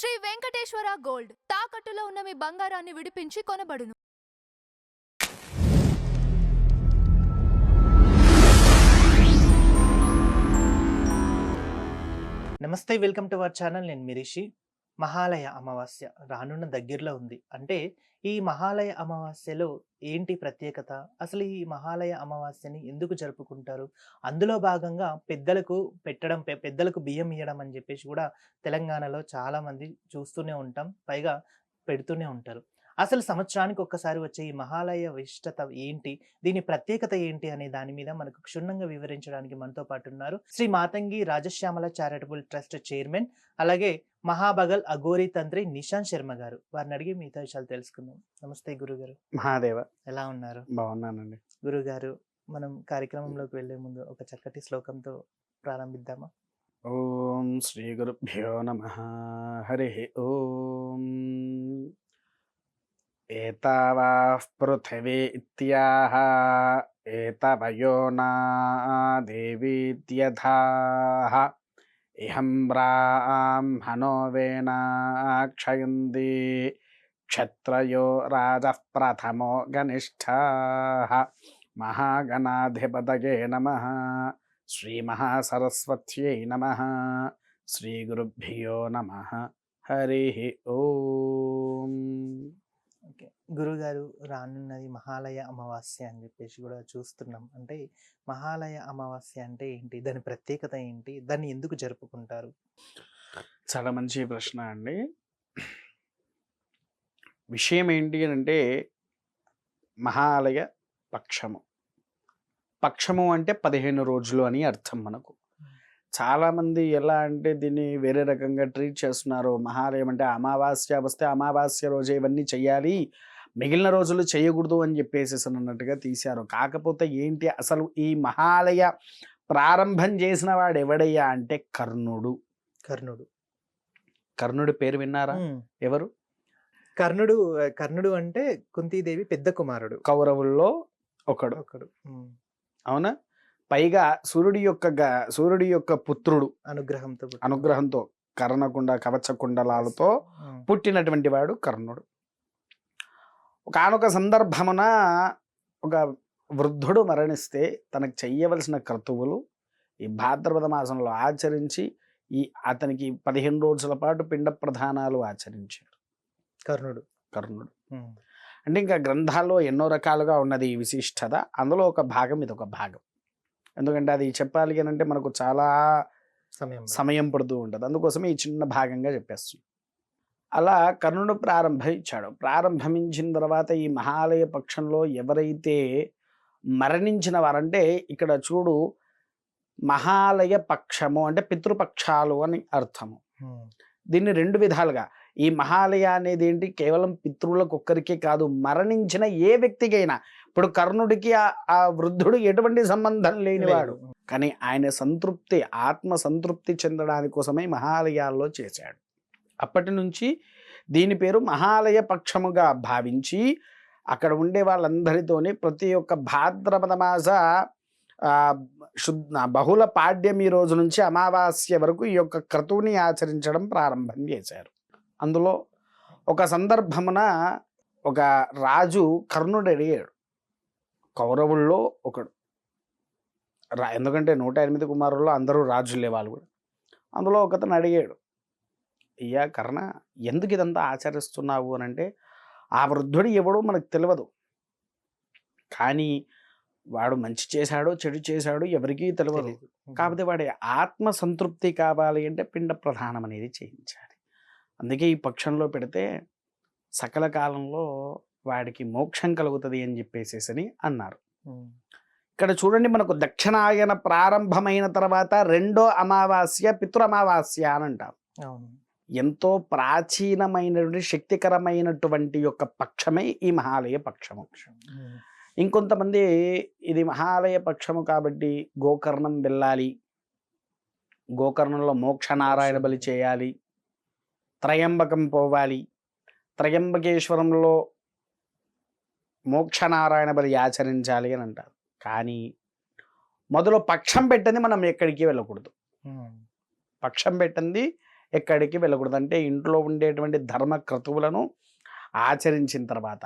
Shri Venkateswara gold తాకట్టులో ఉన్న మీ బంగారాన్ని విడిపించి కొనబడును. నమస్తే, వెల్కమ్ టు అవర్ ఛానల్. నేను మీ రిషి. మహాలయ అమావాస్య రానున్న దగ్గరలో ఉంది. అంటే ఈ మహాలయ అమావాస్యలో ఏంటి ప్రత్యేకత? అసలు ఈ మహాలయ అమావాస్యని ఎందుకు జరుపుకుంటారు? అందులో భాగంగా పెద్దలకు పెట్టడం, పెద్దలకు బియ్యం ఇయ్యడం అని చెప్పేసి కూడా తెలంగాణలో చాలామంది చూస్తూనే ఉంటాం. పైగా పెడుతూనే ఉంటారు. అసలు సంవత్సరానికి ఒక్కసారి వచ్చే ఈ మహాలయ విశిష్టత ఏంటి? దీని ప్రత్యేకత ఏంటి అనే దాని మీద మనకు క్షుణ్ణంగా వివరించడానికి మనతో పాటు ఉన్నారు Shri Matangi Rajashyamala charitable trust chairman, అలాగే మహాబగల్ అఘోరి తంత్రి నిశాంత్ శర్మ గారు. వారిని అడిగి మిగతా విషయాలు తెలుసుకుందాం. నమస్తే గురుగారు. మహాదేవ. ఎలా ఉన్నారు? బాగున్నానండి. గురుగారు, మనం కార్యక్రమంలోకి వెళ్లే ముందు ఒక చక్కటి శ్లోకంతో ప్రారంభిద్దామా? ఓం శ్రీ గురుభ్యో నమః. హరి ఓం. ఏతావాః పృథివీ ఇత్యాహ ఏతవయోనా దేవీత్యథాః ఇహం బ్రాహ్మణో వేనా క్షయంతి క్షత్రయో రాజః ప్రథమో గనిష్ఠాః మహాగణాధిపతయే నమః. శ్రీ మహాసరస్వత్యై నమః. శ్రీ గురుభ్యో నమః. హరి ఓం. ఓకే గురుగారు, రానున్నది మహాలయ అమావాస్య అని చెప్పేసి కూడా చూస్తున్నాం. అంటే మహాలయ అమావాస్య అంటే ఏంటి? దాని ప్రత్యేకత ఏంటి? దాన్ని ఎందుకు జరుపుకుంటారు? చాలా మంచి ప్రశ్న అండి. విషయం ఏంటి అని అంటే, మహాలయ పక్షము. పక్షము అంటే 15 రోజులు అని అర్థం మనకు. చాలామంది ఎలా అంటే దీన్ని వేరే రకంగా ట్రీట్ చేస్తున్నారు. మహాలయం అంటే అమావాస్య వస్తే అమావాస్య రోజే ఇవన్నీ చెయ్యాలి, మిగిలిన రోజులు చేయకూడదు అని చెప్పేసి అన్నట్టుగా తీశారు. కాకపోతే ఏంటి, అసలు ఈ మహాలయ ప్రారంభం చేసిన వాడు ఎవడయ్యా అంటే కర్ణుడు. కర్ణుడు. కర్ణుడి పేరు విన్నారా? ఎవరు? కర్ణుడు. కర్ణుడు అంటే కుంతీదేవి పెద్ద కుమారుడు, కౌరవుల్లో ఒకడు. అవునా? పైగా సూర్యుడి యొక్క పుత్రుడు. అనుగ్రహంతో కర్ణకుండ కవచకుండలాలతో పుట్టినటువంటి వాడు కర్ణుడు. ఒకానొక సందర్భమున ఒక వృద్ధుడు మరణిస్తే తనకు చెయ్యవలసిన కర్తవ్యులు ఈ భాద్రపద మాసంలో ఆచరించి అతనికి 15 రోజుల పాటు పిండ ప్రధానాలు ఆచరించారు కర్ణుడు. అంటే ఇంకా గ్రంథాల్లో ఎన్నో రకాలుగా ఉన్నది ఈ విశిష్టత. అందులో ఒక భాగం ఇదొక భాగం. ఎందుకంటే అది చెప్పాలి అని అంటే మనకు చాలా సమయం పడుతూ ఉంటుంది. అందుకోసమే ఈ చిన్న భాగంగా చెప్పేస్తుంది. అలా కర్ణుడు ప్రారంభించిన తర్వాత ఈ మహాలయ పక్షంలో ఎవరైతే మరణించిన వారంటే, ఇక్కడ చూడు, మహాలయ పక్షము అంటే పితృపక్షాలు అని అర్థము. దీన్ని 2 విధాలుగా, ఈ మహాలయ అనేది ఏంటి, కేవలం పితృలకు ఒక్కరికే కాదు, మరణించిన ఏ వ్యక్తికైనా. ఇప్పుడు కర్ణుడికి ఆ వృద్ధుడు ఎటువంటి సంబంధం లేనివాడు, కానీ ఆయన సంతృప్తి, ఆత్మ సంతృప్తి చెందడానికి కోసమై మహాలయాల్లో చేశాడు. అప్పటి నుంచి దీని పేరు మహాలయ పక్షముగా భావించి అక్కడ ఉండే వాళ్ళందరితోని ప్రతి ఒక్క భాద్రపద మాస బహుళ పాడ్యమి రోజు నుంచి అమావాస్య వరకు ఈ యొక్క క్రతువుని ఆచరించడం ప్రారంభం చేశారు. అందులో ఒక సందర్భమున ఒక రాజు కర్ణుడు అడిగాడు. కౌరవుల్లో ఒకడు. ఎందుకంటే 108 కుమారుల్లో అందరూ రాజులే వాళ్ళు కూడా. అందులో ఒకతను అడిగాడు, అయ్యా కర్ణ, ఎందుకు ఇదంతా ఆచరిస్తున్నావు అని అంటే, ఆ వృద్ధుడు ఎవడో మనకు తెలియదు, కానీ వాడు మంచి చేశాడో చెడు చేశాడో ఎవరికీ తెలియదు. కాకపోతే వాడి ఆత్మ సంతృప్తి కావాలి అంటే పిండ ప్రధానం అనేది చేయించాలి. అందుకే ఈ పక్షంలో పెడితే సకల కాలంలో వాడికి మోక్షం కలుగుతుంది అని చెప్పేసేసి అన్నారు. ఇక్కడ చూడండి, మనకు దక్షిణాయన ప్రారంభమైన తర్వాత 2వ అమావాస్య పితృ అమావాస్య అని అంటాం. ఎంతో ప్రాచీనమైనటువంటి శక్తికరమైనటువంటి యొక్క పక్షమే ఈ మహాలయ పక్షము. ఇంకొంతమంది ఇది మహాలయ పక్షము కాబట్టి గోకర్ణం వెళ్ళాలి, గోకర్ణంలో మోక్ష నారాయణ బలి చేయాలి, త్రయంబకం పోవాలి, త్రయంబకేశ్వరంలో మోక్షనారాయణ బలి ఆచరించాలి అని అంటారు. కానీ మొదలు పక్షం పెట్టింది మనం ఎక్కడికి వెళ్ళకూడదు. పక్షం పెట్టింది ఎక్కడికి వెళ్ళకూడదు. అంటే ఇంట్లో ఉండేటువంటి ధర్మ క్రతువులను ఆచరించిన తర్వాత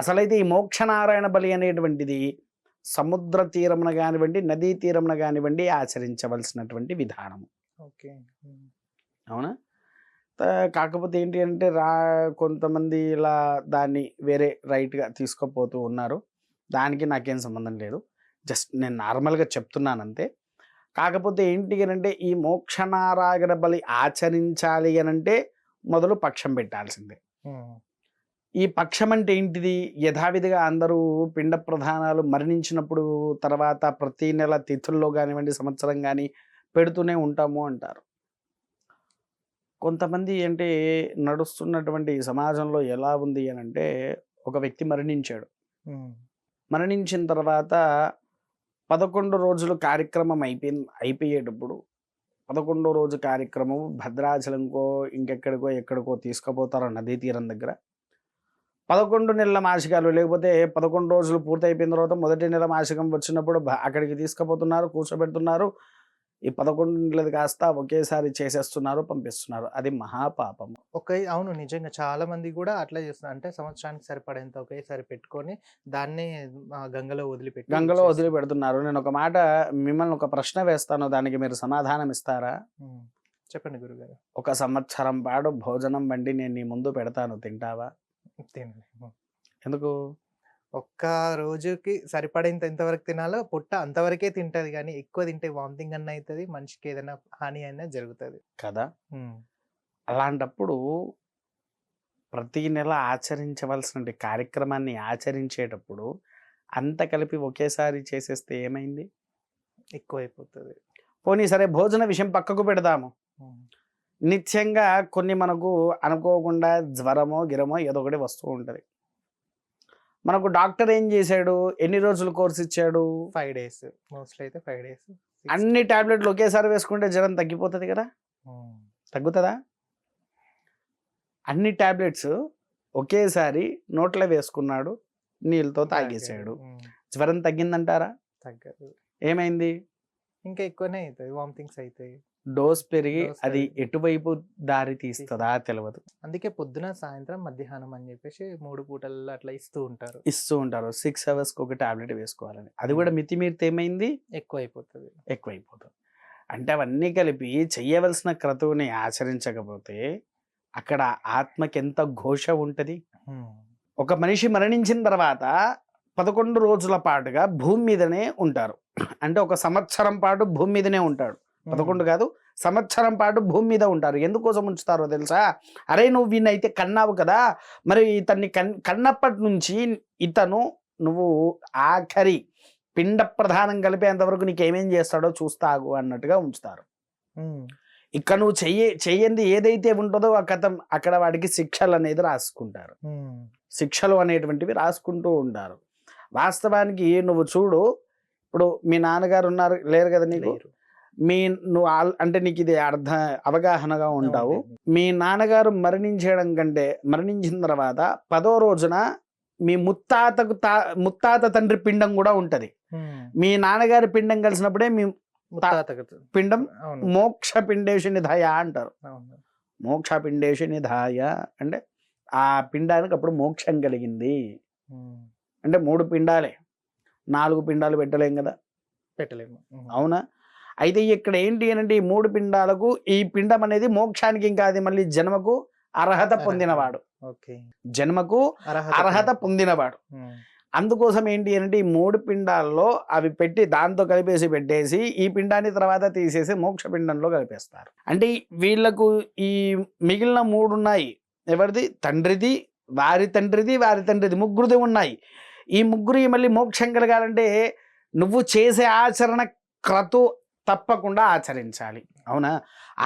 అసలైతే ఈ మోక్షనారాయణ బలి అనేటువంటిది సముద్ర తీరమున కానివ్వండి, నదీ తీరమున కానివ్వండి ఆచరించవలసినటువంటి విధానము. ఓకే. అవునా? కాకపోతే ఏంటి అంటే కొంతమంది ఇలా దాన్ని వేరే రైట్గా తీసుకుపోతూ ఉన్నారు. దానికి నాకేం సంబంధం లేదు. జస్ట్ నేను నార్మల్గా చెప్తున్నాను అంతే. కాకపోతే ఏంటి అంటే ఈ మోక్షనారాయణ బలి ఆచరించాలి అనంటే మొదలు పక్షం పెట్టాల్సిందే. ఈ పక్షం అంటే ఏంటిది? యథావిధిగా అందరూ పిండ ప్రధానాలు మరణించినప్పుడు తర్వాత ప్రతి నెల తిథుల్లో కానివ్వండి, సంవత్సరం కానీ పెడుతూనే ఉంటాము అంటారు. కొంతమంది అంటే నడుస్తున్నటువంటి సమాజంలో ఎలా ఉంది అని అంటే, ఒక వ్యక్తి మరణించాడు. మరణించిన తర్వాత 11 రోజులు కార్యక్రమం అయిపోయేటప్పుడు 11వ రోజు కార్యక్రమం భద్రాచలంకో ఇంకెక్కడికో ఎక్కడికో తీసుకుపోతారు నదీ తీరం దగ్గర. 11 నెలల మాసికాలు లేకపోతే 11 రోజులు పూర్తయిపోయిన తర్వాత మొదటి నెల మాసికం వచ్చినప్పుడు అక్కడికి తీసుకుపోతున్నారు, కూర్చోబెడుతున్నారు. ఈ 11 నెలది కాస్త ఒకేసారి చేసేస్తున్నారు, పంపిస్తున్నారు. అది మహాపాపం. అవును, నిజంగా చాలా మంది కూడా అట్లా చేస్తున్నారు. అంటే సంవత్సరానికి సరిపడేంత ఒకేసారి పెట్టుకొని దాన్ని గంగలో వదిలిపెడుతున్నారు. నేను ఒక మాట మిమ్మల్ని ఒక ప్రశ్న వేస్తాను, దానికి మీరు సమాధానం ఇస్తారా? చెప్పండి గురుగారు. ఒక సంవత్సరం పాటు భోజనం వండి నేను నీ ముందు పెడతాను, తింటావా? ఎందుకు? ఒక్క రోజుకి సరిపడేంత ఎంతవరకు తినాలో పొట్ట అంతవరకే తింటది, కానీ ఎక్కువ తింటే వామిటింగ్ అన్న అవుతుంది, మనిషికి ఏదైనా హాని అయినా జరుగుతుంది కదా. అలాంటప్పుడు ప్రతి నెల ఆచరించవలసిన కార్యక్రమాన్ని ఆచరించేటప్పుడు అంత కలిపి ఒకేసారి చేసేస్తే ఏమైంది? ఎక్కువైపోతుంది. పోనీ సరే, భోజన విషయం పక్కకు పెడదాము. నిత్యంగా కొన్ని మనకు అనుకోకుండా జ్వరమో గిరమో ఏదో ఒకటి వస్తూ ఉంటుంది. మనకు డాక్టర్ ఏం చేశాడు? ఎన్ని రోజులు కోర్స్ ఇచ్చాడు? 5 days. మోస్ట్లీ అయితే 5 days. అన్ని టాబ్లెట్లు ఒకేసారి వేసుకుంటే జ్వరం తగ్గిపోతుంది కదా? తగ్గుతుందా? అన్ని టాబ్లెట్స్ ఒకేసారి నోట్లో వేసుకున్నాడు, నీళ్ళతో తాగేసాడు. జ్వరం తగ్గిందంటారా? తగ్గదు. ఏమైంది? ఇంకా ఎక్కువనే అవుతుంది, వామిటింగ్స్ అవుతాయి. డోస్ పెరిగి అది ఎటువైపు దారి తీస్తుందా తెలియదు. అందుకే పొద్దున, సాయంత్రం, మధ్యాహ్నం అని చెప్పేసి 3 పూటల్లో అట్లా ఇస్తూ ఉంటారు. 6 hours ఒక టాబ్లెట్ వేసుకోవాలని. అది కూడా మితిమీరితే ఏమైంది? ఎక్కువైపోతుంది. అంటే అవన్నీ కలిపి చెయ్యవలసిన క్రతువుని ఆచరించకపోతే అక్కడ ఆత్మకి ఎంత ఘోష ఉంటది. ఒక మనిషి మరణించిన తర్వాత 11 రోజుల పాటుగా భూమి మీదనే ఉంటారు. అంటే ఒక సంవత్సరం పాటు భూమి మీదనే ఉంటాడు. 11 కాదు, సంవత్సరం పాటు భూమి మీద ఉంటారు. ఎందుకోసం ఉంచుతారో తెలుసా? అరే, నువ్వు వీణైతే కన్నావు కదా, మరి ఇతన్ని కన్నప్పటి నుంచి నువ్వు ఆఖరి పిండ ప్రధానం కలిపేంతవరకు నీకేమేం చేస్తాడో చూస్తాగు అన్నట్టుగా ఉంచుతారు. ఇక్కడ నువ్వు చెయ్యంది ఏదైతే ఉంటుందో ఆ కథం అక్కడ వాడికి శిక్షలు అనేది రాసుకుంటారు. శిక్షలు అనేటువంటివి రాసుకుంటూ ఉంటారు. వాస్తవానికి నువ్వు చూడు, ఇప్పుడు మీ నాన్నగారు లేరు కదా నీకు, నువ్వు అంటే నీకు ఇది అవగాహనగా ఉంటావు. మీ నాన్నగారు మరణించిన తర్వాత 10వ రోజున మీ ముత్తాత తండ్రి పిండం కూడా ఉంటది. మీ నాన్నగారి పిండం కలిసినప్పుడే మీ పిండం మోక్ష పిండేశ నిధాయ అంటారు. మోక్ష పిండేశ నిధాయ అంటే ఆ పిండానికి అప్పుడు మోక్షం కలిగింది. అంటే 3 పిండాలే, 4 పిండాలు పెట్టలేం కదా, పెట్టలేము. అవునా? అయితే ఇక్కడ ఏంటి అంటే ఈ 3 పిండాలకు ఈ పిండం అనేది మోక్షానికి, ఇంకా అది మళ్ళీ జన్మకు అర్హత పొందినవాడు. జన్మకు అర్హత పొందినవాడు. అందుకోసం ఏంటి అంటే ఈ 3 పిండాల్లో అవి పెట్టి దాంతో పెట్టేసి ఈ పిండాన్ని తర్వాత తీసేసి మోక్ష పిండంలో కలిపేస్తారు. అంటే వీళ్ళకు ఈ మిగిలిన 3 ఉన్నాయి. ఎవరిది? తండ్రిది, వారి తండ్రిది, వారి తండ్రిది, ముగ్గురిది ఉన్నాయి. ఈ ముగ్గురు మళ్ళీ మోక్షం కలగాలంటే నువ్వు చేసే ఆచరణ క్రతు తప్పకుండా ఆచరించాలి. అవునా?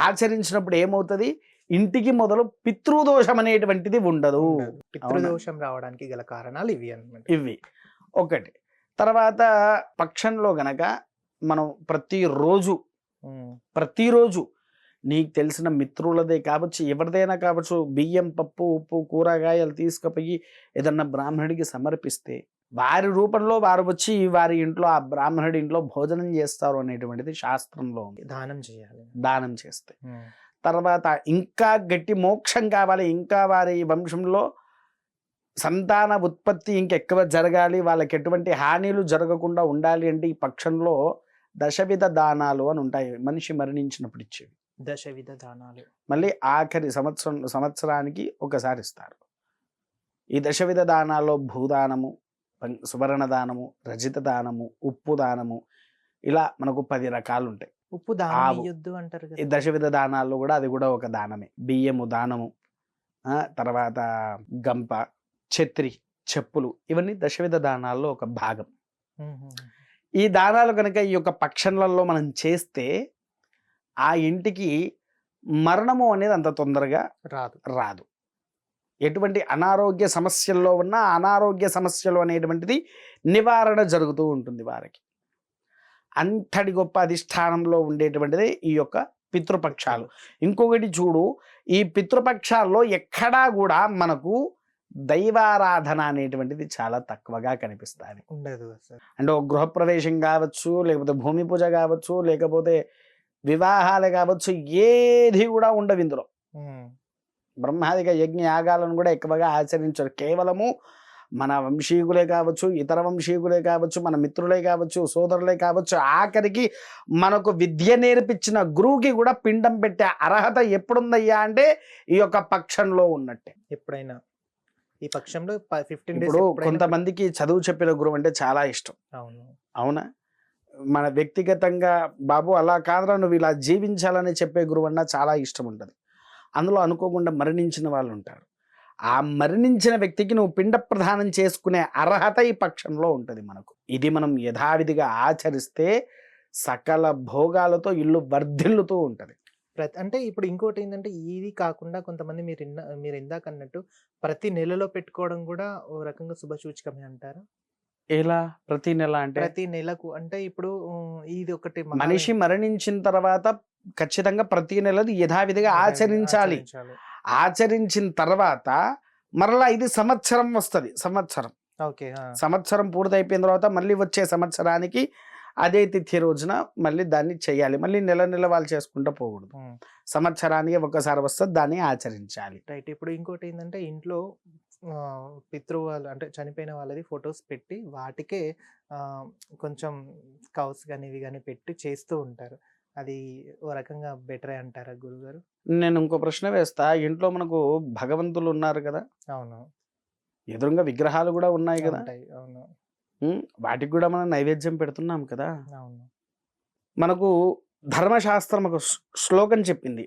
ఆచరించినప్పుడు ఏమవుతుంది? ఇంటికి మొదలు పితృదోషం అనేటువంటిది ఉండదు. పితృదోషం రావడానికి గల కారణాలు ఇవి అన్నమాట. ఇవి ఒకటి. తర్వాత పక్షంలో గనక మనం ప్రతిరోజు నీకు తెలిసిన మిత్రులదే కావచ్చు, ఎవరిదైనా కావచ్చు, బియ్యం, పప్పు, ఉప్పు, కూరగాయలు తీసుకుపోయి ఏదన్నా బ్రాహ్మణుడికి సమర్పిస్తే వారి రూపంలో వారు వచ్చి వారి ఇంట్లో ఆ బ్రాహ్మణుడి ఇంట్లో భోజనం చేస్తారు అనేటువంటిది శాస్త్రంలో ఉంది. దానం చేయాలి. దానం చేస్తే తర్వాత ఇంకా గట్టి మోక్షం కావాలి, ఇంకా వారి వంశంలో సంతాన ఉత్పత్తి ఇంకెక్కువ జరగాలి, వాళ్ళకి ఎటువంటి హానిలు జరగకుండా ఉండాలి అంటే ఈ పక్షంలో దశవిధ దానాలు అని ఉంటాయి, మనిషి మరణించినప్పుడు ఇచ్చేవి. దశవిధ దానాలు మళ్ళీ ఆఖరి సంవత్సరానికి ఒకసారి ఇస్తారు. ఈ దశవిధ దానాల్లో భూదానము, సువర్ణ దానము, రజిత దానము, ఉప్పు దానము, ఇలా మనకు 10 రకాలు ఉంటాయి. ఉప్పు దానం ఇయ్యొద్దు అంటారు ఈ దశవిధ దానాల్లో కూడా అది కూడా ఒక దానమే. బియ్యము దానము, తర్వాత గంప, ఛత్రి, చెప్పులు, ఇవన్నీ దశవిధ దానాల్లో ఒక భాగం. ఈ దానాలు కనుక ఈ యొక్క పక్షంలలో మనం చేస్తే ఆ ఇంటికి మరణము అనేది అంత తొందరగా రాదు. ఎటువంటి అనారోగ్య సమస్యల్లో ఉన్న అనారోగ్య సమస్యలు అనేటువంటిది నివారణ జరుగుతూ ఉంటుంది వారికి. అంతటి గొప్ప అధిష్టానంలో ఉండేటువంటిది ఈ యొక్క పితృపక్షాలు. ఇంకొకటి చూడు, ఈ పితృపక్షాల్లో ఎక్కడా కూడా మనకు దైవారాధన అనేటువంటిది చాలా తక్కువగా కనిపిస్తుంది. ఉండదు. అంటే ఒక గృహప్రవేశం కావచ్చు, లేకపోతే భూమి పూజ కావచ్చు, లేకపోతే వివాహాలు కావచ్చు, ఏది కూడా ఉండవు ఇందులో. బ్రహ్మాదిక యజ్ఞ యాగాలను కూడా ఎక్కువగా ఆచరించారు. కేవలము మన వంశీకులే కావచ్చు, ఇతర వంశీకులే కావచ్చు, మన మిత్రులే కావచ్చు, సోదరులే కావచ్చు, ఆఖరికి మనకు విద్య నేర్పించిన గురువుకి కూడా పిండం పెట్టే అర్హత ఎప్పుడుందయ్యా అంటే ఈ యొక్క పక్షంలో ఉన్నట్టే. ఎప్పుడైనా ఈ పక్షంలో 15 ఇప్పుడు కొంతమందికి చదువు చెప్పిన గురువు అంటే చాలా ఇష్టం. అవునా? మన వ్యక్తిగతంగా బాబు అలా కాదురా, నువ్వు ఇలా జీవించాలని చెప్పే గురువు అన్నా చాలా ఇష్టం ఉంటుంది. అందులో అనుకోకుండా మరణించిన వాళ్ళు ఉంటారు. ఆ మరణించిన వ్యక్తికి నువ్వు పిండ ప్రదానం చేసుకునే అర్హత ఈ పక్షంలో ఉంటుంది మనకు. ఇది మనం యథావిధిగా ఆచరిస్తే సకల భోగాలతో ఇల్లు వర్ధిల్లుతూ ఉంటుంది. అంటే ఇప్పుడు ఇంకోటి ఏంటంటే, ఇది కాకుండా కొంతమంది మీరు ఇందాక అన్నట్టు ప్రతి నెలలో పెట్టుకోవడం కూడా ఓ రకంగా శుభసూచకమే అంటారా? ఎలా ప్రతి నెల అంటే? ప్రతి నెలకు అంటే ఇప్పుడు ఇది ఒకటి మనిషి మరణించిన తర్వాత ఖచ్చితంగా ప్రతి నెలది యథావిధిగా ఆచరించాలి. ఆచరించిన తర్వాత మరలా ఇది సంవత్సరం వస్తుంది. సంవత్సరం పూర్తయిపోయిన తర్వాత మళ్ళీ వచ్చే సంవత్సరానికి అదే తిథి రోజున మళ్ళీ దాన్ని చేయాలి. మళ్ళీ నెల వాళ్ళు చేసుకుంటూ పోకూడదు. సంవత్సరానికి ఒకసారి వస్తుంది, దాన్ని ఆచరించాలి. రైట్. ఇప్పుడు ఇంకోటి ఏంటంటే, ఇంట్లో పితృవాళ్ళు అంటే చనిపోయిన వాళ్ళది ఫొటోస్ పెట్టి వాటికే కొంచెం కౌస్ కానీ ఇవి కానీ పెట్టి చేస్తూ ఉంటారు. అది ఓ రకంగా బెటరే అంటారా గురుగారు? నేను ఇంకో ప్రశ్న వేస్తా. ఇంట్లో మనకు భగవంతులు ఉన్నారు కదా, అవును, ఎదురుగా విగ్రహాలు కూడా ఉన్నాయి కదా, అవును, వాటికి కూడా మనం నైవేద్యం పెడుతున్నాం కదా. అవును. మనకు ధర్మశాస్త్రం ఒక శ్లోకం చెప్పింది,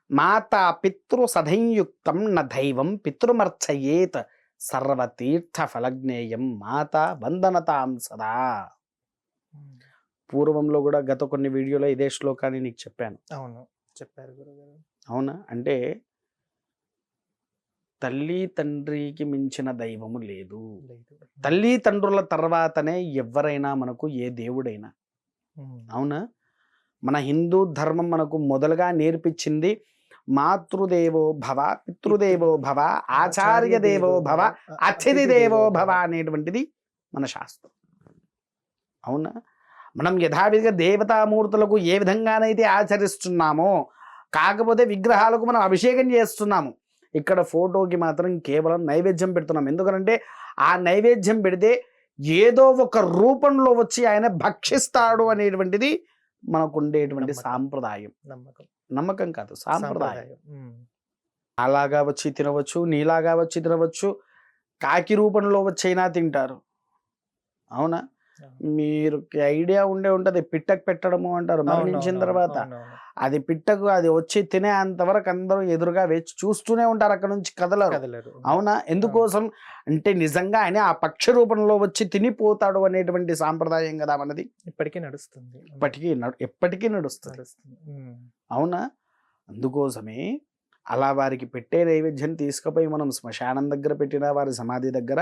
మాతా పితృ సధంయుక్తం న దైవం పితృమర్చయేత్ సర్వతీర్థ ఫలజ్ఞేయం మాతా వందనతాం సదా. పూర్వంలో కూడా గత కొన్ని వీడియోలో ఇదే శ్లోకాన్ని నీకు చెప్పాను. అవును, చెప్పారు గురుగారు. అవునా? అంటే తల్లి తండ్రికి మించిన దైవము లేదు. తల్లి తండ్రుల తర్వాతనే ఎవరైనా మనకు ఏ దేవుడైనా. అవునా? మన హిందూ ధర్మం మనకు మొదలుగా నేర్పించింది మాతృదేవో భవ, పితృదేవో భవ, ఆచార్య దేవో భవ, అతిథి దేవో భవ అనేటువంటిది మన శాస్త్రం. అవునా? మనం యథావిధిగా దేవతామూర్తులకు ఏ విధంగానైతే ఆచరిస్తున్నామో, కాకపోతే విగ్రహాలకు మనం అభిషేకం చేస్తున్నాము. ఇక్కడ ఫోటోకి మాత్రం కేవలం నైవేద్యం పెడుతున్నాం. ఎందుకంటే ఆ నైవేద్యం పెడితే ఏదో ఒక రూపంలో వచ్చి ఆయన భక్షిస్తాడు అనేటువంటిది మనకు ఉండేటువంటి సాంప్రదాయం. నమ్మకం కాదు, సాంప్రదాయం. అలాగా వచ్చి తినవచ్చు, నీలాగా వచ్చి తినవచ్చు, కాకి రూపంలో వచ్చైనా తింటారు. అవునా? మీరు ఐడియా ఉంటది, పిట్టకు పెట్టడము అంటారు మరణించిన తర్వాత. అది పిట్టకు అది వచ్చి తినే అంతవరకు అందరూ ఎదురుగా వేచి చూస్తూనే ఉంటారు, అక్కడ నుంచి కదలరు. అవునా? ఎందుకోసం అంటే నిజంగా ఆయన ఆ పక్ష రూపంలో వచ్చి తినిపోతాడు అనేటువంటి సాంప్రదాయం కదా మనది. ఇప్పటికీ నడుస్తుంది, ఎప్పటికీ నడుస్తుంది. అవునా? అందుకోసమే అలా వారికి పెట్టే నైవేద్యం తీసుకుపోయి మనం శ్మశానం దగ్గర పెట్టినా, వారి సమాధి దగ్గర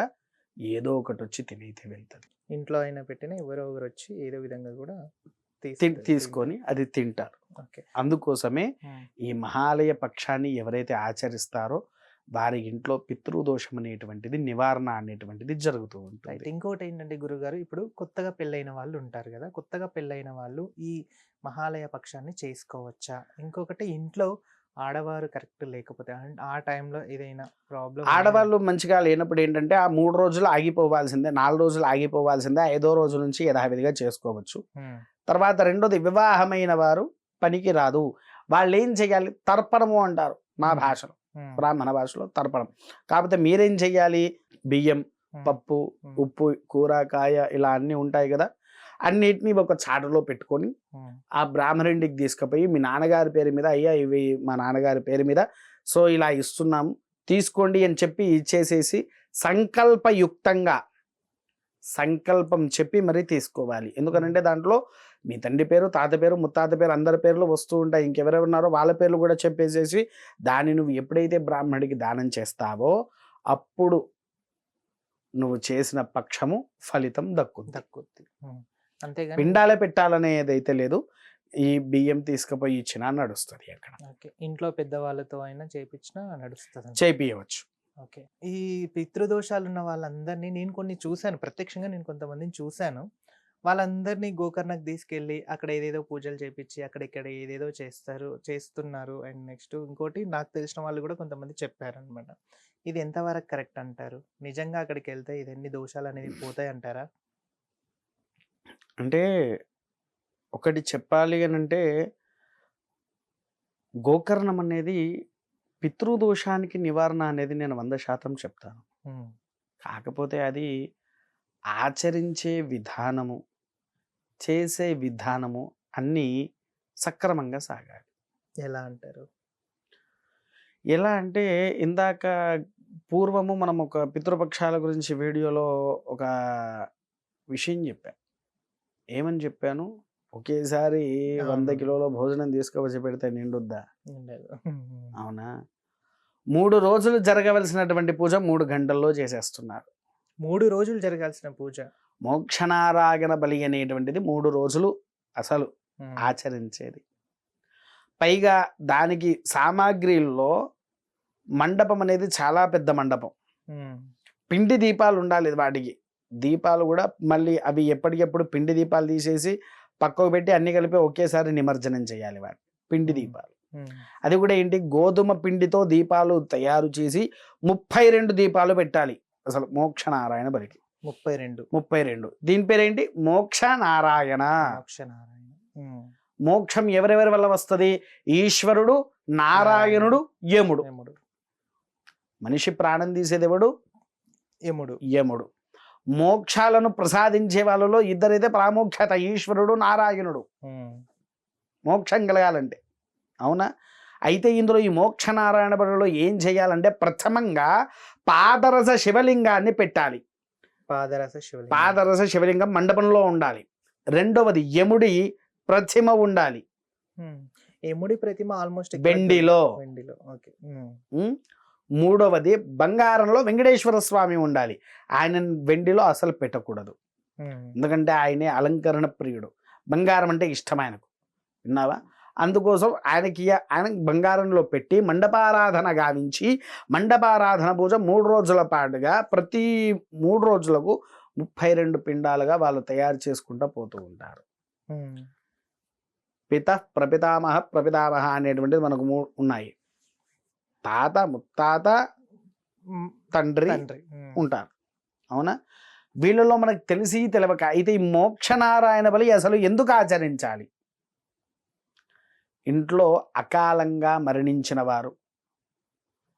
ఏదో ఒకటి వచ్చి తినైతే వెళ్తుంది. ఇంట్లో అయినా పెట్టినా ఎవరో ఒకరు వచ్చి ఏదో విధంగా కూడా తీసుకొని అది తింటారు. అందుకోసమే ఈ మహాలయ పక్షాన్ని ఎవరైతే ఆచరిస్తారో వారి ఇంట్లో పితృదోషం అనేటువంటిది నివారణ అనేటువంటిది జరుగుతూ ఉంటుంది. ఇంకోటి ఏంటంటే గురుగారు, ఇప్పుడు కొత్తగా పెళ్ళైన వాళ్ళు ఉంటారు కదా, కొత్తగా పెళ్ళైన వాళ్ళు ఈ మహాలయ పక్షాన్ని చేసుకోవచ్చా? ఇంకొకటి, ఇంట్లో ఆడవారు కరెక్ట్ లేకపోతే ఆ టైంలో ఏదైనా ప్రాబ్లం ఆడవాళ్ళు మంచిగా లేనప్పుడు ఏంటంటే ఆ 3 రోజులు ఆగిపోవాల్సిందే, 4 రోజులు ఆగిపోవాల్సిందే, 5వ రోజు నుంచి యథావిధిగా చేసుకోవచ్చు. తర్వాత రెండోది, వివాహమైన వారు పనికి రాదు. వాళ్ళు ఏం చేయాలి? తర్పణము అంటారు మా భాషలో, బ్రాహ్మణ భాషలో తర్పణం. కాకపోతే మీరేం చెయ్యాలి? బియ్యం, పప్పు, ఉప్పు, కూర, కాయ ఇలా అన్నీ ఉంటాయి కదా, అన్నిటినీ ఒక చాటలో పెట్టుకొని ఆ బ్రాహ్మణుడికి తీసుకుపోయి మీ నాన్నగారి పేరు మీద, అయ్యా ఇవి మా నాన్నగారి పేరు మీద, సో ఇలా ఇస్తున్నాము తీసుకోండి అని చెప్పి ఇచ్చేసేసి సంకల్పయుక్తంగా సంకల్పం చెప్పి మరీ తీసుకోవాలి. ఎందుకనంటే దాంట్లో మీ తండ్రి పేరు, తాత పేరు, ముత్తాత పేరు, అందరి పేర్లు వస్తూ ఉంటాయి. ఇంకెవరెవరున్నారో వాళ్ళ పేర్లు కూడా చెప్పేసేసి దాన్ని నువ్వు ఎప్పుడైతే బ్రాహ్మణుడికి దానం చేస్తావో అప్పుడు నువ్వు చేసిన పక్షము ఫలితం దక్కుద్ది. అంతేగాని పిండాలే పెట్టాలనేదైతే లేదు, ఈ బియ్యం తీసుకుపోయి ఇచ్చినా నడుస్తుంది. అక్కడ ఇంట్లో పెద్దవాళ్ళతో అయినా చేపించినా నడుస్తుంది, చేపియవచ్చు. ఓకే. ఈ పితృదోషాలు ఉన్న వాళ్ళందరినీ నేను కొన్ని చూశాను, ప్రత్యక్షంగా నేను కొంతమందిని చూశాను. వాళ్ళందరినీ గోకర్ణకు తీసుకెళ్ళి అక్కడ ఏదేదో పూజలు చేపించి అక్కడిక్కడ ఏదేదో చేస్తున్నారు. అండ్ నెక్స్ట్ ఇంకోటి నాకు తెలిసిన వాళ్ళు కూడా కొంతమంది చెప్పారనమాట. ఇది ఎంతవరకు కరెక్ట్ అంటారు? నిజంగా అక్కడికి వెళ్తే ఇదన్నీ దోషాలు అనేవి పోతాయి అంటారా? అంటే ఒకటి చెప్పాలి అని అంటే, గోకర్ణం అనేది పితృదోషానికి నివారణ అనేది నేను 100% చెప్తాను. కాకపోతే అది ఆచరించే విధానము, చేసే విధానము అన్నీ సక్రమంగా సాగాలి. ఎలా అంటారు? ఎలా అంటే, ఇందాక పూర్వము మనం ఒక పితృపక్షాల గురించి వీడియోలో ఒక విషయం చెప్పాను. ఏమని చెప్పాను? ఒకేసారి 100 కిలోల భోజనం తీసుకువచ్చి పెడితే నిండుద్దా? అవునా? 3 రోజులు జరగవలసినటువంటి పూజ 3 గంటల్లో చేసేస్తున్నారు. 3 రోజులు జరగాల్సిన పూజ, మోక్షనారాయణ బలి అనేటువంటిది 3 రోజులు అసలు ఆచరించేది. పైగా దానికి సామాగ్రిలో మండపం అనేది చాలా పెద్ద మండపం. పిండి దీపాలు ఉండాలి వాటికి. దీపాలు కూడా మళ్ళీ అవి ఎప్పటికెప్పుడు పిండి దీపాలు తీసేసి పక్కకు పెట్టి అన్ని కలిపి ఒకేసారి నిమజ్జనం చేయాలి వాటి పిండి దీపాలు. అది కూడా ఏంటి, గోధుమ పిండితో దీపాలు తయారు చేసి 32 దీపాలు పెట్టాలి అసలు మోక్షనారాయణ బలికి. 32. దీని పేరేంటి? మోక్షనారాయణ. మోక్షం ఎవరెవరి వల్ల వస్తుంది? ఈశ్వరుడు, నారాయణుడు, యముడు. మనిషి ప్రాణం తీసేది ఎవడు? యముడు. మోక్షాలను ప్రసాదించే వాళ్ళలో ఇద్దరైతే ప్రాముఖ్యత, ఈశ్వరుడు, నారాయణుడు. మోక్షం కలగాలంటే, అవునా? అయితే ఇందులో ఈ మోక్ష నారాయణ బలిలో ఏం చేయాలంటే, ప్రథమంగా పాదరస శివలింగాన్ని పెట్టాలి. పాదరస శివలింగం మండపంలో ఉండాలి. రెండవది యముడి ప్రతిమ ఉండాలి. యముడి ప్రతిమ ఆల్మోస్ట్ వెండిలో. మూడవది బంగారంలో వెంకటేశ్వర స్వామి ఉండాలి. ఆయన వెండిలో అసలు పెట్టకూడదు, ఎందుకంటే ఆయనే అలంకరణ ప్రియుడు. బంగారం అంటే ఇష్టం ఆయనకు, విన్నావా? అందుకోసం ఆయన బంగారంలో పెట్టి మండపారాధన గావించి, మండపారాధన పూజ 3 రోజుల పాటుగా ప్రతి 3 రోజులకు 32 పిండాలుగా వాళ్ళు తయారు చేసుకుంటూ పోతూ ఉంటారు. పిత, ప్రపితామహ, ప్రపితామహ అనేటువంటిది మనకు 3 ఉన్నాయి. తాత, ముత్తాత, తండ్రి ఉంటారు, అవునా? వీళ్ళలో మనకు తెలిసి తెలవక అయితే ఈ మోక్షనారాయణ బలి అసలు ఎందుకు ఆచరించాలి? ఇంట్లో అకాలంగా మరణించిన వారు,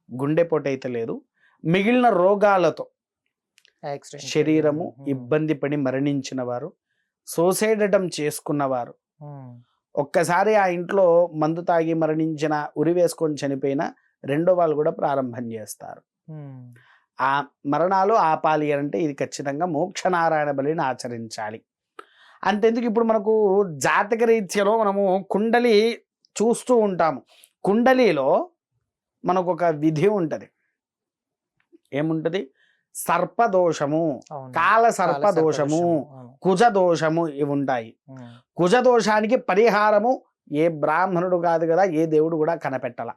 గుండెపోటు అయితే లేదు, మిగిలిన రోగాలతో శరీరము ఇబ్బంది పడి మరణించిన వారు, సూసైడ్ అటెంప్ట్ చేసుకున్నవారు, ఒక్కసారి ఆ ఇంట్లో మందు తాగి మరణించిన, ఉరి వేసుకొని చనిపోయిన రెండో వాళ్ళు కూడా ప్రారంభం చేస్తారు. ఆ మరణాలు ఆపాలి అంటే ఇది ఖచ్చితంగా మోక్షనారాయణ బలిని ఆచరించాలి. అంతెందుకు, ఇప్పుడు మనకు జాతక రీత్యలో మనము కుండలి చూస్తూ ఉంటాము. కుండలిలో మనకు ఒక విధి ఉంటుంది. ఏముంటది? సర్పదోషము, కాల సర్పదోషము, కుజదోషము, ఇవి ఉంటాయి. కుజదోషానికి పరిహారము ఏ బ్రాహ్మణుడు కాదు కదా, ఏ దేవుడు కూడా కనపెట్టాల.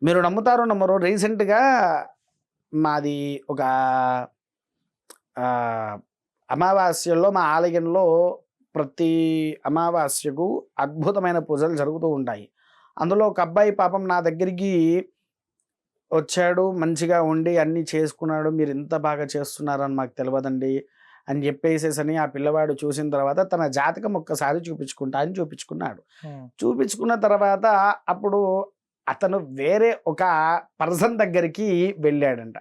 మీరు నమ్ముతారో నమ్మరు, రీసెంట్గా మాది ఒక అమావాస్యలో మా ఆలయంలో ప్రతి అమావాస్యకు అద్భుతమైన పూజలు జరుగుతూ ఉంటాయి. అందులో ఒక అబ్బాయి పాపం నా దగ్గరికి వచ్చాడు, మంచిగా ఉండి అన్నీ చేసుకున్నాడు. మీరు ఇంత బాగా చేస్తున్నారని మాకు తెలియదండి అని చెప్పేసేసని ఆ పిల్లవాడు చూసిన తర్వాత తన జాతకం ఒక్కసారి చూపించుకుంటా అని చూపించుకున్నాడు. చూపించుకున్న తర్వాత అప్పుడు అతను వేరే ఒక పర్సన్ దగ్గరికి వెళ్ళాడంట.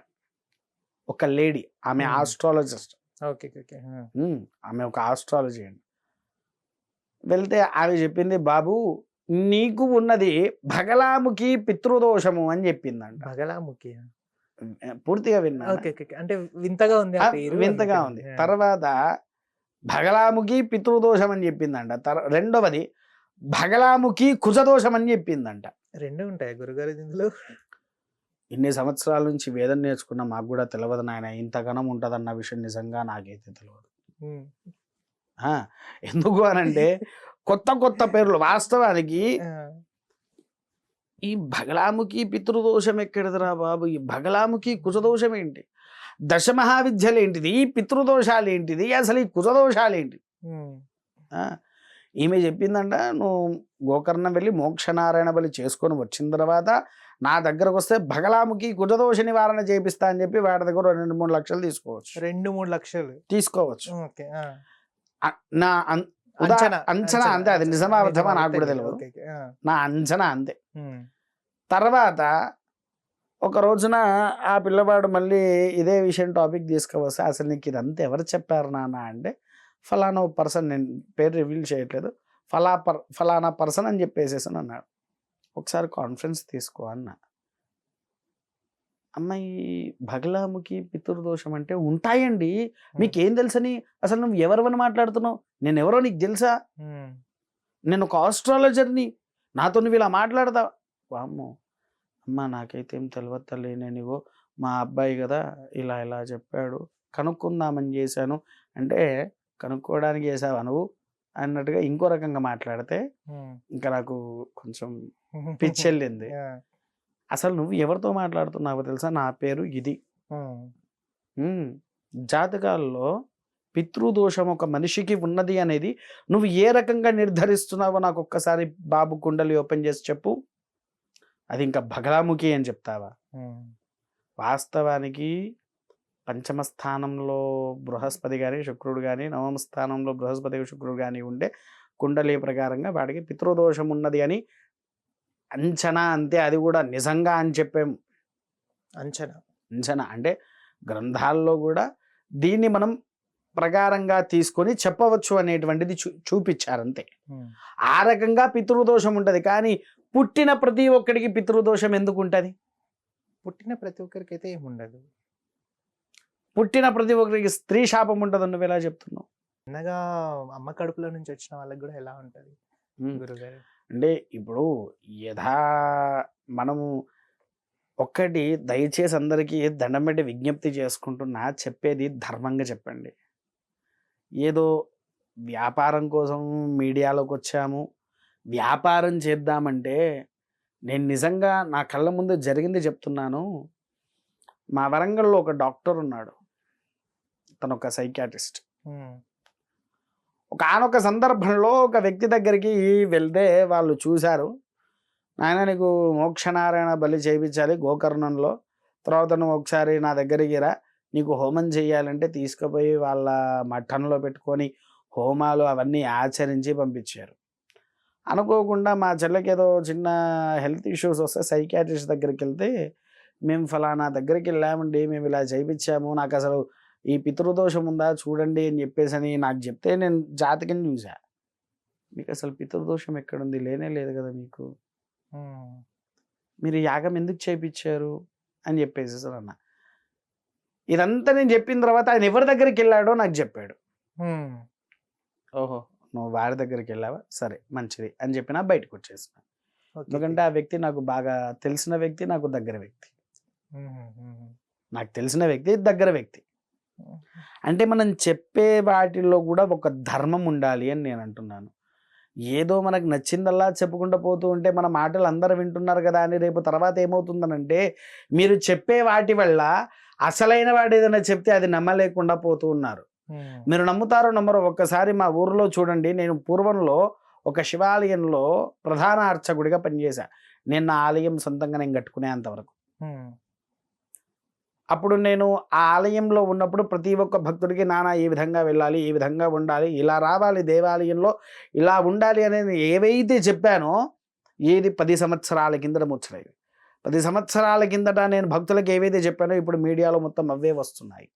ఒక లేడీ, ఆమె ఆస్ట్రాలజిస్ట్. ఆమె ఒక ఆస్ట్రాలజీ అండి. వెళ్తే ఆమె చెప్పింది, బాబు నీకు ఉన్నది భగలాముఖి పితృదోషము అని చెప్పిందంట. భగలాముఖి పూర్తిగా విన్నా, అంటే వింతగా ఉంది, వింతగా ఉంది. తర్వాత భగలాముఖి పితృదోషం అని చెప్పిందంట. రెండవది భగలాముఖి కుజదోషం అని చెప్పిందంట. రెండు ఉంటాయి గురుగారు ఇందులో. ఇన్ని సంవత్సరాల నుంచి వేదం నేర్చుకున్న మాకు కూడా తెలియదు నాయన, ఇంతగానం ఉంటదన్న విషయం నిజంగా నాకైతే తెలియదు. ఎందుకు అనంటే కొత్త కొత్త పేర్లు. వాస్తవానికి ఈ భగలాముఖి పితృదోషం ఎక్కడిదిరా బాబు, ఈ భగలాముఖి కుజదోషం ఏంటి, దశమహావిద్యలు ఏంటిది, ఈ పితృదోషాలు ఏంటిది, అసలు ఈ కుజదోషాలు ఏంటి? ఈమె చెప్పిందంట, నువ్వు గోకర్ణం వెళ్ళి మోక్షనారాయణ బలి చేసుకొని వచ్చిన తర్వాత నా దగ్గరకు వస్తే భగలాముఖి కుజదోష నివారణ చేపిస్తా అని చెప్పి వాడి దగ్గర 2-3 లక్షలు తీసుకోవచ్చు. 2-3 లక్షలు తీసుకోవచ్చు. నా అంచనా అంతే, అది నిజమా అబద్ధమా నాకు కూడా తెలియదు, నా అంచనా అంతే. తర్వాత ఒక రోజున ఆ పిల్లవాడు మళ్ళీ ఇదే విషయం టాపిక్ తీసుకువస్తే, అసలు నీకు ఇదంతా ఎవరు చెప్పారు నాన్న అంటే, ఫలానా పర్సన్, నేను పేరు రివీల్ చేయట్లేదు, ఫలానా పర్సన్ అని చెప్పేసేసి అన్నాడు. ఒకసారి కాన్ఫరెన్స్ తీసుకో అన్న. అమ్మాయి భగలాముఖి పితృదోషం అంటే ఉంటాయండి, మీకేం తెలుసని, అసలు నువ్వు ఎవరివని మాట్లాడుతున్నావు, నేను ఎవరో నీకు తెలుసా, నేను ఒక ఆస్ట్రాలజర్ని, నాతో నువ్వు ఇలా మాట్లాడతావు. వామ్మో అమ్మ నాకైతే ఏం తెలియదు తల్లి, నేను ఇగో మా అబ్బాయి కదా ఇలా ఇలా చెప్పాడు, కనుక్కుందామని చేశాను అంటే, కనుక్కోవడానికి చేసావా నువ్వు అన్నట్టుగా ఇంకో రకంగా మాట్లాడితే ఇంకా నాకు కొంచెం పిచ్చెళ్ళింది. అసలు నువ్వు ఎవరితో మాట్లాడుతున్నావో తెలుసా, నా పేరు ఇది. జాతకాల్లో పితృదోషం ఒక మనిషికి ఉన్నది అనేది నువ్వు ఏ రకంగా నిర్ధారిస్తున్నావో నాకు ఒక్కసారి బాబు కుండలి ఓపెన్ చేసి చెప్పు. అది ఇంకా భగలాముఖి అని చెప్తావా? వాస్తవానికి పంచమ స్థానంలో బృహస్పతి కానీ శుక్రుడు కానీ, నవమ స్థానంలో బృహస్పతి శుక్రుడు కానీ ఉంటే కుండలి ప్రకారంగా వాడికి పితృదోషం ఉన్నది అని అంచనా, అంతే. అది కూడా నిజంగా అని చెప్పాము. అంచనా అంటే గ్రంథాల్లో కూడా దీన్ని మనం ప్రకారంగా తీసుకొని చెప్పవచ్చు అనేటువంటిది చూపించారంతే. ఆ రకంగా పితృదోషం ఉంటుంది. కానీ పుట్టిన ప్రతి ఒక్కడికి పితృదోషం ఎందుకు ఉంటుంది? పుట్టిన ప్రతి ఒక్కరికి అయితే ఏముండదు. పుట్టిన ప్రతి ఒక్కరికి స్త్రీ శాపం ఉంటుంది. నువ్వు ఎలా చెప్తున్నావు? చిన్నగా అమ్మ కడుపులో నుంచి వచ్చిన వాళ్ళకి కూడా ఎలా ఉంటుంది గురుగారు? అంటే ఇప్పుడు మనము ఒక్కటి దయచేసి అందరికీ దండం పెట్టి విజ్ఞప్తి చేసుకుంటున్నా, చెప్పేది ధర్మంగా చెప్పండి. ఏదో వ్యాపారం కోసం మీడియాలోకి వచ్చాము, వ్యాపారం చేద్దామంటే, నేను నిజంగా నా కళ్ళ ముందు జరిగింది చెప్తున్నాను. మా వరంగల్లో ఒక డాక్టర్ ఉన్నాడు, తను ఒక సైకియాట్రిస్ట్. ఒకనొక సందర్భంలో ఒక వ్యక్తి దగ్గరికి వెళ్తే వాళ్ళు చూశారు, నాయన నీకు మోక్షనారాయణ బలి చేయించాలి గోకర్ణంలో, తర్వాత నువ్వు ఒకసారి నా దగ్గరికి రా, నీకు హోమం చేయాలంటే తీసుకుపోయి వాళ్ళ మఠంలో పెట్టుకొని హోమాలు అవన్నీ ఆచరించి పంపించారు. అనుకోకుండా మా చెల్లెకి ఏదో చిన్న హెల్త్ ఇష్యూస్ వస్తే సైకియాట్రిస్ట్ దగ్గరికి వెళ్తే, మేము ఫలానా దగ్గరికి వెళ్ళామండి, మేము ఇలా చేయించాము, నాకు అసలు ఈ పితృదోషం ఉందా చూడండి అని చెప్పేసి అని నాకు చెప్తే నేను జాతకం చూసా. మీకు అసలు పితృదోషం ఎక్కడుంది, లేనే లేదు కదా మీకు, మీరు యాగం ఎందుకు చేయించారు అని చెప్పేసి అన్న. ఇదంతా నేను చెప్పిన తర్వాత ఆయన ఎవరి దగ్గరికి వెళ్ళాడో నాకు చెప్పాడు. ఓహో నువ్వు వారి దగ్గరికి వెళ్ళావా, సరే మంచిది అని చెప్పినా బయటకు వచ్చేసిన. ఎందుకంటే ఆ వ్యక్తి నాకు బాగా తెలిసిన వ్యక్తి, నాకు దగ్గర వ్యక్తి. నాకు తెలిసిన వ్యక్తి, దగ్గర వ్యక్తి. అంటే మనం చెప్పే వాటిల్లో కూడా ఒక ధర్మం ఉండాలి అని నేను అంటున్నాను. ఏదో మనకు నచ్చిందల్లా చెప్పుకుంటూ పోతూ ఉంటే మన మాటలు అందరూ వింటున్నారు కదా అని రేపు తర్వాత ఏమవుతుందనంటే, మీరు చెప్పే వాటి వల్ల అసలైన వాడు ఏదైనా చెప్తే అది నమ్మలేకుండా పోతూ ఉన్నారు. మీరు నమ్ముతారో నమ్మరో, ఒక్కసారి మా ఊర్లో చూడండి, నేను పూర్వంలో ఒక శివాలయంలో ప్రధాన అర్చకుడిగా పనిచేశా. నేను నా ఆలయం సొంతంగా నేను కట్టుకునేంతవరకు. అప్పుడు నేను ఆ ఆలయంలో ఉన్నప్పుడు ప్రతి ఒక్క భక్తుడికి నానా ఈ విధంగా వెళ్ళాలి, ఈ విధంగా ఉండాలి, ఇలా రావాలి దేవాలయంలో, ఇలా ఉండాలి అనేది ఏవైతే చెప్పానో ఏది 10 సంవత్సరాల కిందట ముచ్చలేదు. 10 సంవత్సరాల కిందట నేను భక్తులకు ఏవైతే చెప్పానో ఇప్పుడు మీడియాలో మొత్తం అవే వస్తున్నాయి.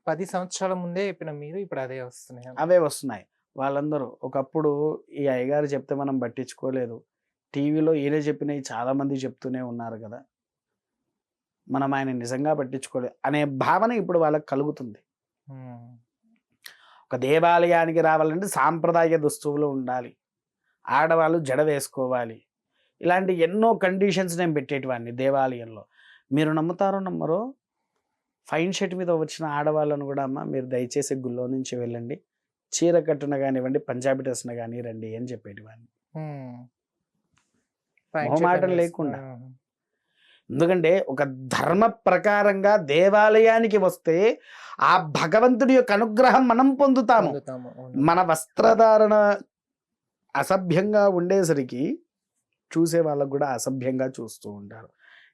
10 సంవత్సరాల ముందే చెప్పిన మీరు ఇప్పుడు అదే వస్తున్నాయి. అవే వస్తున్నాయి. వాళ్ళందరూ ఒకప్పుడు ఈ అయ్యగారు చెప్తే మనం పట్టించుకోలేదు, టీవీలో ఈయన చెప్పినవి చాలామంది చెప్తూనే ఉన్నారు కదా, మనం ఆయన నిజంగా పట్టించుకోలేదు అనే భావన ఇప్పుడు వాళ్ళకి కలుగుతుంది. ఒక దేవాలయానికి రావాలంటే సాంప్రదాయ దుస్తువులు ఉండాలి, ఆడవాళ్ళు జడ వేసుకోవాలి, ఇలాంటి ఎన్నో కండిషన్స్ నేను పెట్టేటివాడిని దేవాలయంలో. మీరు నమ్ముతారో నమ్మరో, ఫైన్ షర్ట్ మీద వచ్చిన ఆడవాళ్ళను కూడా అమ్మ మీరు దయచేసి గుళ్ళో నుంచి వెళ్ళండి, చీర కట్టున కానివ్వండి, పంజాబీ డ్రెస్న కానీ రండి అని చెప్పేటివాడిని, మొహమాటం లేకుండా. ఎందుకంటే ఒక ధర్మ ప్రకారంగా దేవాలయానికి వస్తే ఆ భగవంతుడి యొక్క అనుగ్రహం మనం పొందుతాము. మన వస్త్రధారణ అసభ్యంగా ఉండేసరికి చూసే వాళ్ళకు కూడా అసభ్యంగా చూస్తూ ఉంటారు.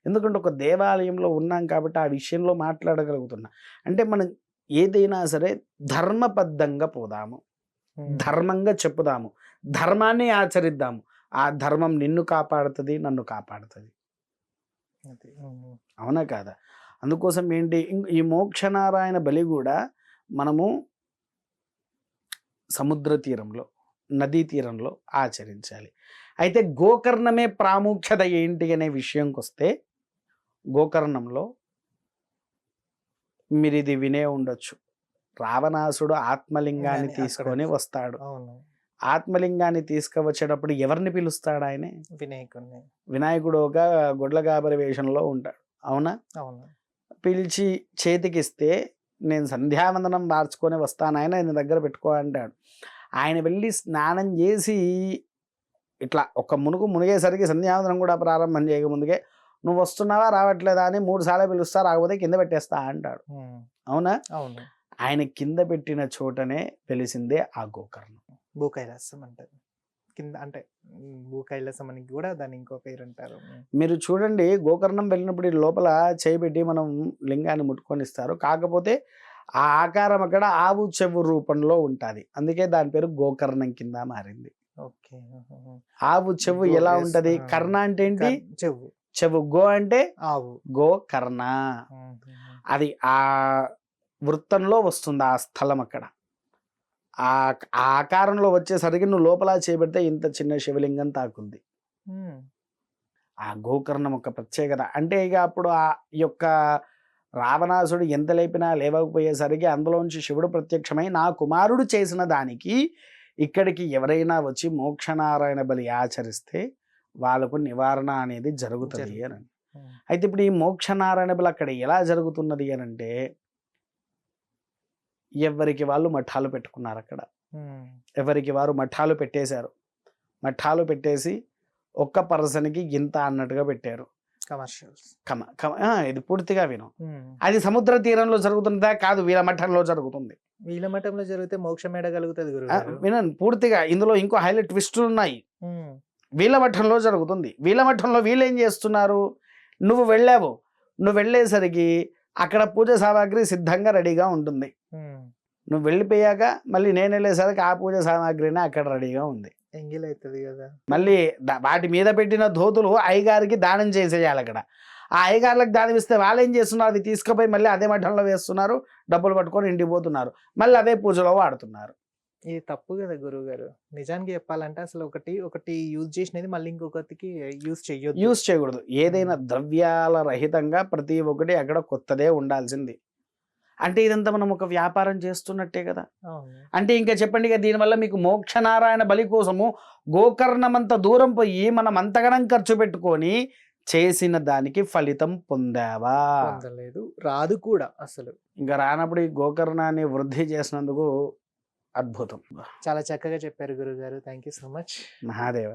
ఎందుకంటే ఒక దేవాలయంలో ఉన్నాం కాబట్టి ఆ విషయంలో మాట్లాడగలుగుతున్నా. అంటే మనం ఏదైనా సరే ధర్మబద్ధంగా పోదాము, ధర్మంగా చెప్పుదాము, ధర్మాన్ని ఆచరిద్దాము. ఆ ధర్మం నిన్ను కాపాడుతుంది, నన్ను కాపాడుతుంది. అవునా కాదా? అందుకోసం ఏంటి, ఈ మోక్షనారాయణ బలి కూడా మనము సముద్ర తీరంలో, నదీ తీరంలో ఆచరించాలి. అయితే గోకర్ణమే ప్రాముఖ్యత ఏంటి అనే విషయంకి వస్తే, గోకర్ణంలో మీరు ఇది వినే ఉండొచ్చు, రావణాసుడు ఆత్మలింగాన్ని తీసుకొని వస్తాడు. ఆత్మలింగాన్ని తీసుకువచ్చేటప్పుడు ఎవరిని పిలుస్తాడు? ఆయనే వినాయకుడు ఒక గొడ్లగాబరి వేషంలో ఉంటాడు. అవునా? పిలిచి చేతికిస్తే నేను సంధ్యావందనం మార్చుకొని వస్తాను, ఆయన దగ్గర పెట్టుకో అంటాడు. ఆయన వెళ్ళి స్నానం చేసి ఇట్లా ఒక మునుగు మునిగేసరికి సంధ్యావందనం కూడా ప్రారంభం చేయకముందుకే నువ్వు వస్తున్నావా రావట్లేదా అని 3 సార్లు పిలుస్తా, రాకపోతే కింద పెట్టేస్తా అంటాడు. అవునా? ఆయన కింద పెట్టిన చోటనే తెలిసిందే ఆ గోకర్ణం. భూకైలాసం అంటారు కింద, అంటే భూకైలాసం అని కూడా దాని ఇంకో పేరు అంటారు. మీరు చూడండి, గోకర్ణం వెళ్ళినప్పుడు లోపల చేయబెట్టి మనం లింగాన్ని ముట్టుకొని ఇస్తారు. కాకపోతే ఆ ఆకారం అక్కడ ఆవు చెవు రూపంలో ఉంటుంది, అందుకే దాని పేరు గోకర్ణం కింద మారింది. ఆవు చెవు ఎలా ఉంటది? కర్ణ అంటే ఏంటి? చెవు. చెవు. గో అంటే ఆవు, గోకర్ణ. అది ఆ వృత్తంలో వస్తుంది ఆ స్థలం. అక్కడ ఆ ఆకారంలో వచ్చేసరికి నువ్వు లోపల చేపెడితే ఇంత చిన్న శివలింగం తాకుంది. ఆ గోకర్ణం ఒక ప్రత్యేకత. అంటే ఇక అప్పుడు ఆ యొక్క రావణాసుడు ఎంత లేపినా లేవకపోయేసరికి అందులోంచి శివుడు ప్రత్యక్షమై నా కుమారుడు చేసిన దానికి ఇక్కడికి ఎవరైనా వచ్చి మోక్షనారాయణ బలి ఆచరిస్తే వాళ్ళకు నివారణ అనేది జరుగుతుంది అని. అయితే ఇప్పుడు ఈ మోక్షనారాయణ బలి అక్కడ ఎలా జరుగుతున్నది అని అంటే, ఎవరికి వాళ్ళు మఠాలు పెట్టుకున్నారు. అక్కడ ఎవరికి వారు మఠాలు పెట్టేశారు. మఠాలు పెట్టేసి ఒక్క పర్సన్కి ఇంత అన్నట్టుగా పెట్టారు. ఇది పూర్తిగా విను. అది సముద్ర తీరంలో జరుగుతుందా? కాదు, వీళ్ళ మఠంలో జరుగుతుంది. వీళ్ళ మఠంలో జరిగితే మోక్షం ఏడగలుగుతుంది. వినండి పూర్తిగా, ఇందులో ఇంకో హైలైట్ ట్విస్టులు ఉన్నాయి. వీళ్ళ మఠంలో జరుగుతుంది. వీళ్ళ మఠంలో వీళ్ళు ఏం చేస్తున్నారు? నువ్వు వెళ్ళావు, నువ్వు వెళ్ళేసరికి అక్కడ పూజ సామాగ్రి సిద్ధంగా రెడీగా ఉంటుంది. నువ్వు వెళ్ళిపోయాక మళ్ళీ నేను వెళ్ళేసరికి ఆ పూజ సామాగ్రినే అక్కడ రెడీగా ఉంది. ఎంగిలవుతుంది కదా. మళ్ళీ వాటి మీద పెట్టిన ధోతులు అయ్యగారికి దానం చేసేయాలి. అక్కడ ఆ అయ్యగారులకు దానం ఇస్తే వాళ్ళు ఏం చేస్తున్నారు? అది తీసుకుపోయి మళ్ళీ అదే మఠంలో వేస్తున్నారు, డబ్బులు పట్టుకొని ఇంటికి పోతున్నారు, మళ్ళీ అదే పూజలో వాడుతున్నారు. ఇది తప్పు కదా గురువు గారు. నిజానికి చెప్పాలంటే అసలు ఒకటి యూజ్ చేసినది మళ్ళీ ఇంకొకటికి యూజ్ చేయకూడదు. ఏదైనా ద్రవ్యాల రహితంగా ప్రతి ఒక్కటి అక్కడ కొత్తదే ఉండాల్సింది. అంటే ఇదంతా మనం ఒక వ్యాపారం చేస్తున్నట్టే కదా. అంటే ఇంకా చెప్పండి, ఇక దీనివల్ల మీకు మోక్షనారాయణ బలి కోసము గోకర్ణమంత దూరం పోయి మనం అంతగనం ఖర్చు పెట్టుకొని చేసిన దానికి ఫలితం పొందావా? పొందలేదు, రాదు కూడా అసలు. ఇంకా రానప్పుడు ఈ గోకర్ణాన్ని వృద్ధి చేసినందుకు అద్భుతం. చాలా చక్కగా చెప్పారు గురుగారు. Thank you so much. Mahadeva.